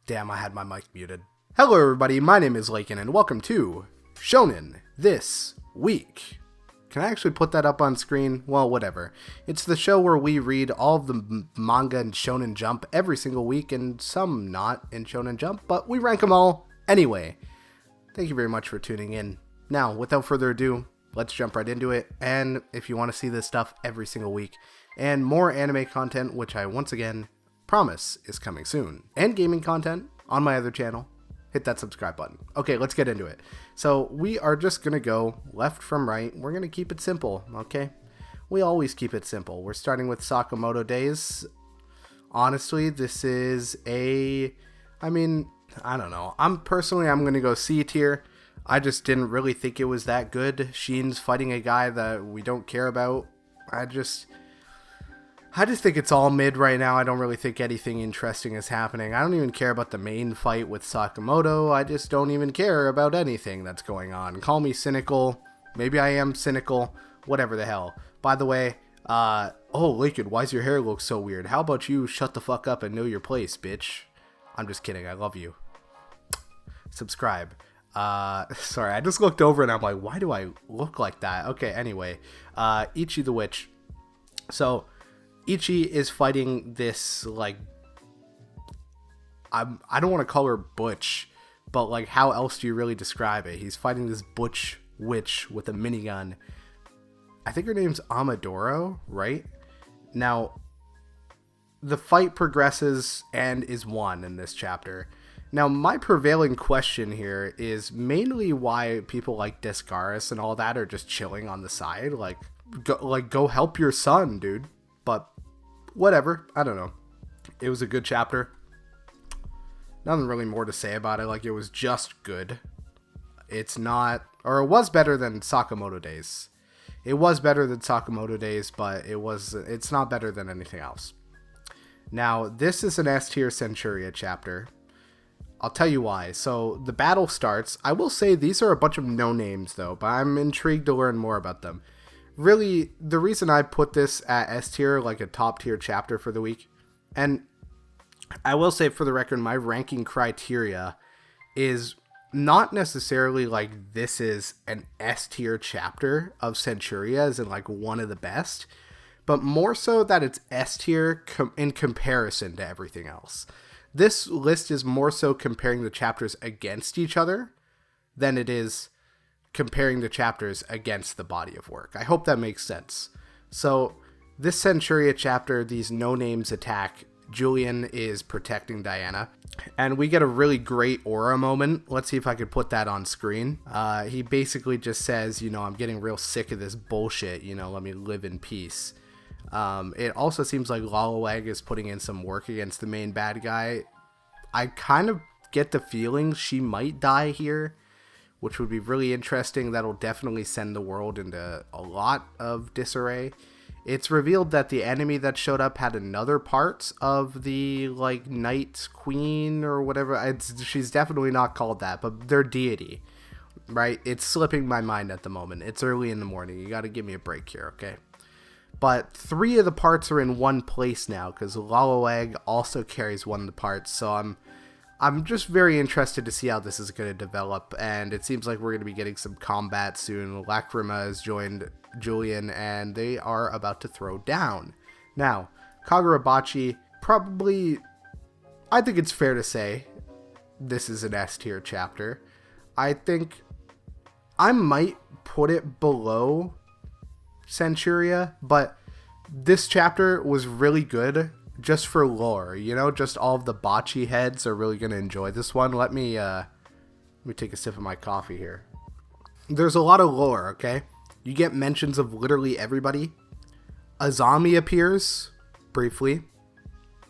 Damn, I had my mic muted. Hello everybody, my name is Lakin and welcome to Shonen This Week. Can I actually put that up on screen? Well, whatever. It's the show where we read all of the manga in Shonen Jump every single week, and some not in Shonen Jump, but we rank them all anyway. Thank you very much for tuning in. Now, without further ado, let's jump right into it, and if you want to see this stuff every single week, and more anime content, which I once again promise is coming soon, and gaming content on my other channel, hit that subscribe button. Okay, let's get into it. So we are just gonna go left from right. We're gonna keep it simple, okay? We always keep it simple. We're starting with Sakamoto Days. Honestly, this is I don't know. I'm gonna go C tier. I just didn't really think it was that good. Sheen's fighting a guy that we don't care about. I just think it's all mid right now. I don't really think anything interesting is happening. I don't even care about the main fight with Sakamoto. I just don't even care about anything that's going on. Call me cynical. Maybe I am cynical. Whatever the hell. By the way, oh, Lakin, why's your hair look so weird? How about you shut the fuck up and know your place, bitch? I'm just kidding. I love you. Subscribe. Sorry, I just looked over and I'm like, why do I look like that? Okay, anyway. Ichi the Witch. So Ichi is fighting this, like, I don't want to call her butch, but, like, how else do you really describe it? He's fighting this butch witch with a minigun. I think her name's Amadoro, right? Now, the fight progresses and is won in this chapter. Now, my prevailing question here is mainly why people like Descaris and all that are just chilling on the side. Go help your son, dude. But whatever, I don't know. It was a good chapter. Nothing really more to say about it. Like, it was just good. It's not, or it was better than Sakamoto Days. It was better than Sakamoto Days, but it's not better than anything else. Now, this is an S tier Centuria chapter. I'll tell you why. So the battle starts. I will say these are a bunch of no names though, but I'm intrigued to learn more about them. Really, the reason I put this at S tier, like a top tier chapter for the week, and I will say for the record, my ranking criteria is not necessarily like this is an S tier chapter of Centuria as in like one of the best, but more so that it's S tier in comparison to everything else. This list is more so comparing the chapters against each other than it is comparing the chapters against the body of work. I hope that makes sense. So this Centuria chapter, these no-names attack. Julian is protecting Diana, and we get a really great aura moment. Let's see if I could put that on screen. He basically just says, I'm getting real sick of this bullshit, let me live in peace. It also seems like Lalawag is putting in some work against the main bad guy. I kind of get the feeling she might die here, which would be really interesting. That'll definitely send the world into a lot of disarray. It's revealed that the enemy that showed up had another part of the, like, Night Queen or whatever. She's definitely not called that, but their deity, right? It's slipping my mind at the moment. It's early in the morning. You gotta give me a break here, okay? But 3 of the parts are in one place now, because Lalawag also carries one of the parts, so I'm just very interested to see how this is going to develop, and it seems like we're going to be getting some combat soon. Lacrima has joined Julian, and they are about to throw down. Now, Kagurabachi, probably, I think it's fair to say, this is an S tier chapter. I think I might put it below Centuria, but this chapter was really good just for lore, just all of the bocce heads are really going to enjoy this one. Let me take a sip of my coffee here. There's a lot of lore, okay? You get mentions of literally everybody. Azami appears briefly.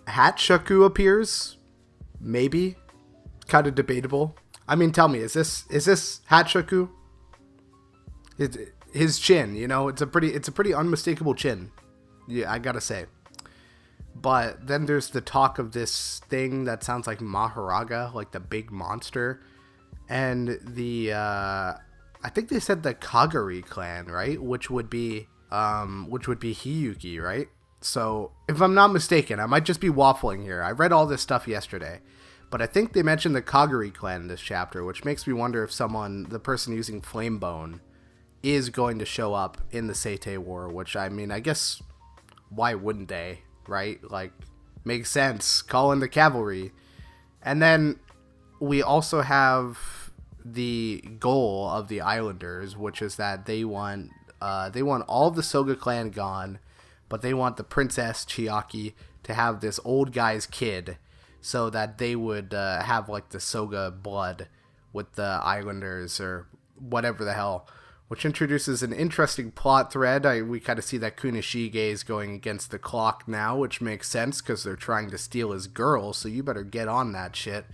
Hatshaku appears, maybe, kind of debatable. I mean, tell me, is this Hatshaku? His chin, it's a pretty unmistakable chin. Yeah, I gotta say. But then there's the talk of this thing that sounds like Maharaga, like the big monster, and I think they said the Kagari clan, right? Which would be Hiyuki, right? So if I'm not mistaken, I might just be waffling here. I read all this stuff yesterday, But I think they mentioned the Kagari clan in this chapter, which makes me wonder if the person using Flamebone, is going to show up in the Seitei War, which, I mean, I guess, why wouldn't they, right? Like, makes sense. Call in the cavalry. And then we also have the goal of the Islanders, which is that they want all of the Soga clan gone, but they want the Princess Chiaki to have this old guy's kid, so that they would have like the Soga blood with the Islanders or whatever the hell, which introduces an interesting plot thread. We kind of see that Kunishige is going against the clock now, which makes sense because they're trying to steal his girl, so you better get on that shit.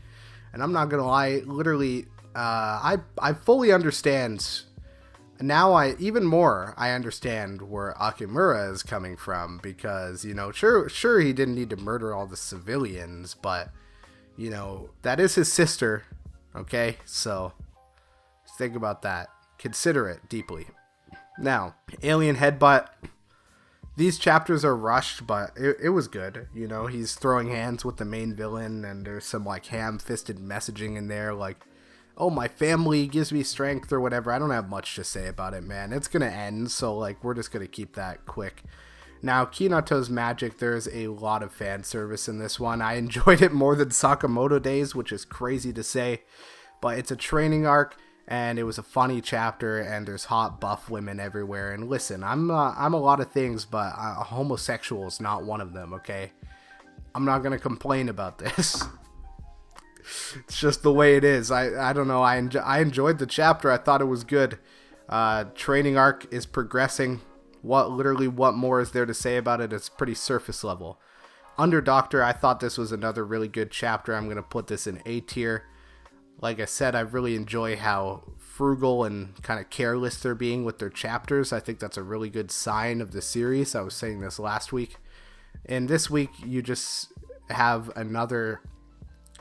And I'm not gonna lie, literally, I fully understand. Now I understand where Akimura is coming from, because, you know, sure he didn't need to murder all the civilians, but, you know, that is his sister, okay? So, just think about that. Consider it deeply. Now, Alien Headbutt. These chapters are rushed, but it was good. You know, he's throwing hands with the main villain, and there's some, like, ham-fisted messaging in there, like, oh, my family gives me strength or whatever. I don't have much to say about it, man. It's going to end, so, like, we're just going to keep that quick. Now, Kinato's magic, there's a lot of fan service in this one. I enjoyed it more than Sakamoto days, which is crazy to say, but it's a training arc, and it was a funny chapter, and there's hot buff women everywhere. And listen, I'm a lot of things, but a homosexual is not one of them, okay? I'm not going to complain about this. It's just the way it is. I don't know. I enjoyed the chapter. I thought it was good. Training arc is progressing. What more is there to say about it? It's pretty surface level. Under Doctor, I thought this was another really good chapter. I'm going to put this in A tier. Like I said, I really enjoy how frugal and kind of careless they're being with their chapters. I think that's a really good sign of the series. I was saying this last week. And this week, you just have another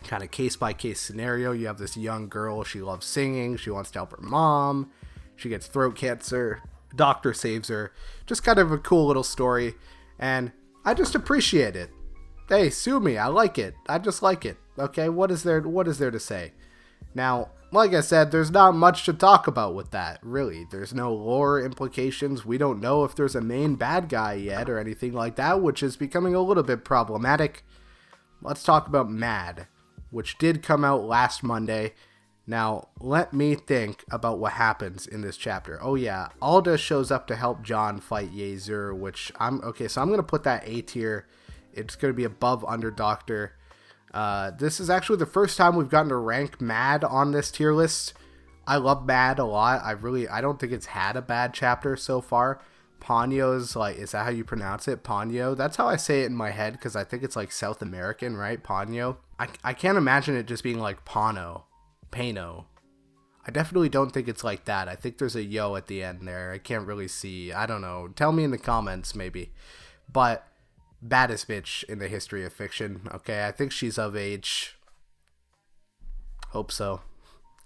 kind of case-by-case scenario. You have this young girl. She loves singing. She wants to help her mom. She gets throat cancer. Doctor saves her. Just kind of a cool little story. And I just appreciate it. Hey, sue me. I like it. I just like it. Okay, what is there to say? Now, like I said, there's not much to talk about with that, really. There's no lore implications. We don't know if there's a main bad guy yet or anything like that, which is becoming a little bit problematic. Let's talk about Mad, which did come out last Monday. Now, let me think about what happens in this chapter. Oh yeah, Alda shows up to help John fight Yezur, which I'm going to put that A tier. It's going to be above Under Doctor. This is actually the first time we've gotten to rank Mad on this tier list. I love Mad a lot. I don't think it's had a bad chapter so far. Ponyo's, like, is that how you pronounce it? Ponyo? That's how I say it in my head, because I think it's like South American, right? Ponyo. I can't imagine it just being like Pano. Pano. I definitely don't think it's like that. I think there's a yo at the end there. I can't really see. I don't know. Tell me in the comments, maybe. But baddest bitch in the history of fiction. Okay, I think she's of age. Hope so.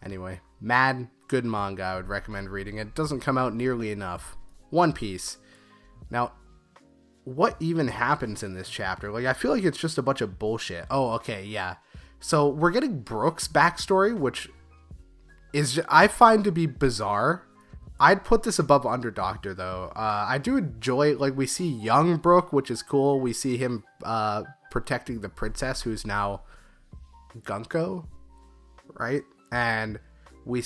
Anyway, Mad, good manga. I would recommend reading it. Doesn't come out nearly enough. One Piece. Now, what even happens in this chapter? Like, I feel like it's just a bunch of bullshit. Oh, okay, yeah. So we're getting Brooke's backstory, which is I find to be bizarre. I'd put this above Under Doctor, though. I do enjoy, like, we see young Brooke, which is cool. We see him protecting the princess, who's now Gunko, right? And we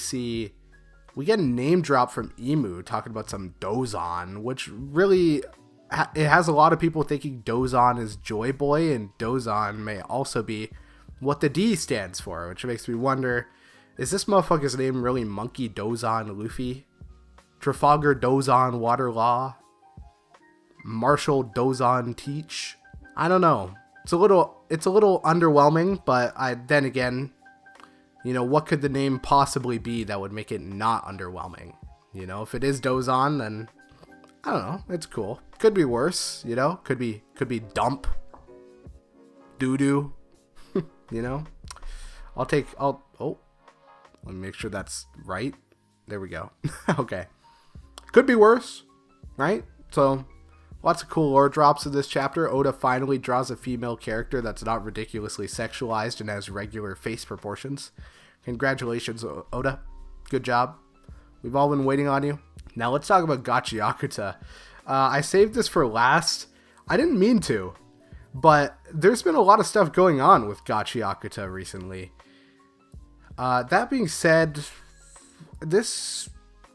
get a name drop from Emu talking about some Dozon, which really, it has a lot of people thinking Dozon is Joy Boy, and Dozon may also be what the D stands for, which makes me wonder, is this motherfucker's name really Monkey Dozon Luffy? Trafalgar Dozon Waterlaw? Marshall Dozon Teach? I don't know. It's a little underwhelming, but then again, you know, what could the name possibly be that would make it not underwhelming? You know, if it is Dozon, then I don't know. It's cool. Could be worse, you know? Could be Dump. Doo-doo. You know? Let me make sure that's right. There we go. Okay. Could be worse, right? So Lots of cool lore drops in this chapter. Oda finally draws a female character that's not ridiculously sexualized and has regular face proportions. Congratulations, Oda. Good job. We've all been waiting on you. Now let's talk about Gachiakuta. I saved this for last. I didn't mean to, but there's been a lot of stuff going on with Gachiakuta recently. That being said, this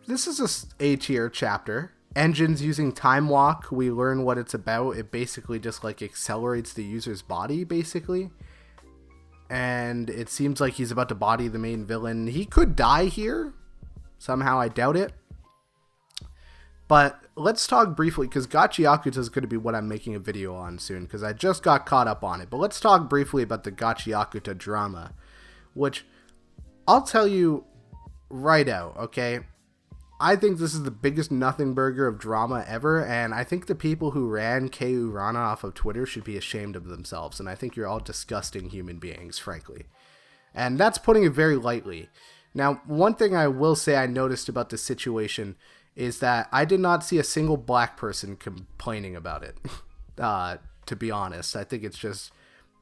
is a A-tier chapter. Engines using time walk, we learn what it's about. It basically just like accelerates the user's body, basically. And it seems like he's about to body the main villain. He could die here. Somehow, I doubt it. But let's talk briefly, because Gachiakuta is going to be what I'm making a video on soon, because I just got caught up on it. But let's talk briefly about the Gachiakuta drama, which I'll tell you right out, okay? I think this is the biggest nothing burger of drama ever, and I think the people who ran Kei Urana off of Twitter should be ashamed of themselves, and I think you're all disgusting human beings, frankly. And that's putting it very lightly. Now, one thing I will say I noticed about this situation is that I did not see a single black person complaining about it, to be honest. I think it's just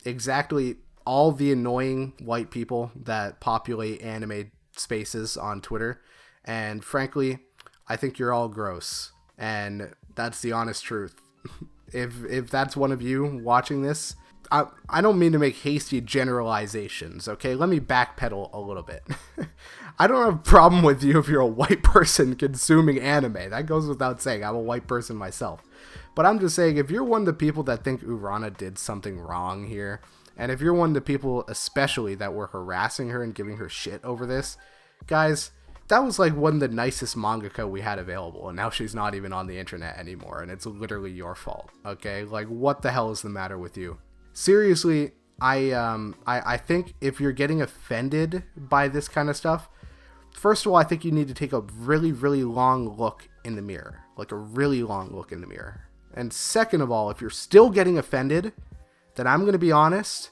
exactly all the annoying white people that populate anime spaces on Twitter. And frankly, I think you're all gross. And that's the honest truth. If that's one of you watching this, I don't mean to make hasty generalizations, okay? Let me backpedal a little bit. I don't have a problem with you if you're a white person consuming anime. That goes without saying. I'm a white person myself. But I'm just saying, if you're one of the people that think Urana did something wrong here, and if you're one of the people especially that were harassing her and giving her shit over this, guys, that was like one of the nicest mangaka we had available, and now she's not even on the internet anymore, and it's literally your fault, okay? Like, what the hell is the matter with you? Seriously, I think if you're getting offended by this kind of stuff, first of all, I think you need to take a really, really long look in the mirror. Like a really long look in the mirror. And second of all, if you're still getting offended, then I'm going to be honest,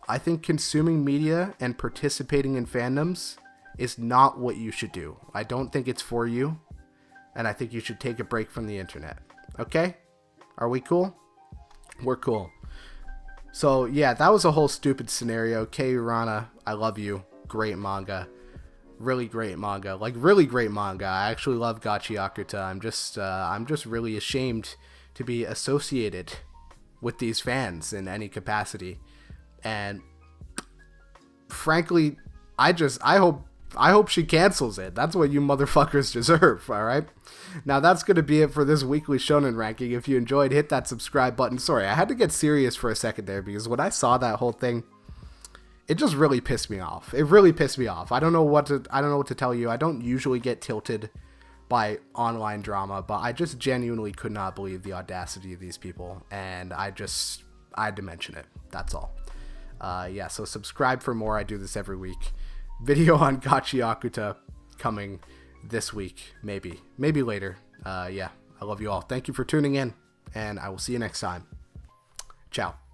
I think consuming media and participating in fandoms is not what you should do. I don't think it's for you, and I think you should take a break from the internet. Okay? Are we cool? We're cool. So yeah, that was a whole stupid scenario. Kei Urana, I love you. Great manga. Really great manga. Like, really great manga. I actually love Gachiakuta. I'm just really ashamed to be associated with these fans in any capacity. And frankly, I hope she cancels it. That's what you motherfuckers deserve, alright? Now, that's going to be it for this weekly Shonen ranking. If you enjoyed, hit that subscribe button. Sorry, I had to get serious for a second there, because when I saw that whole thing, it just really pissed me off. It really pissed me off. I don't know what to tell you. I don't usually get tilted by online drama, but I just genuinely could not believe the audacity of these people, and I had to mention it. That's all. Yeah, so subscribe for more. I do this every week. Video on Gachiakuta coming this week, maybe later. Yeah, I love you all. Thank you for tuning in, and I will see you next time. Ciao.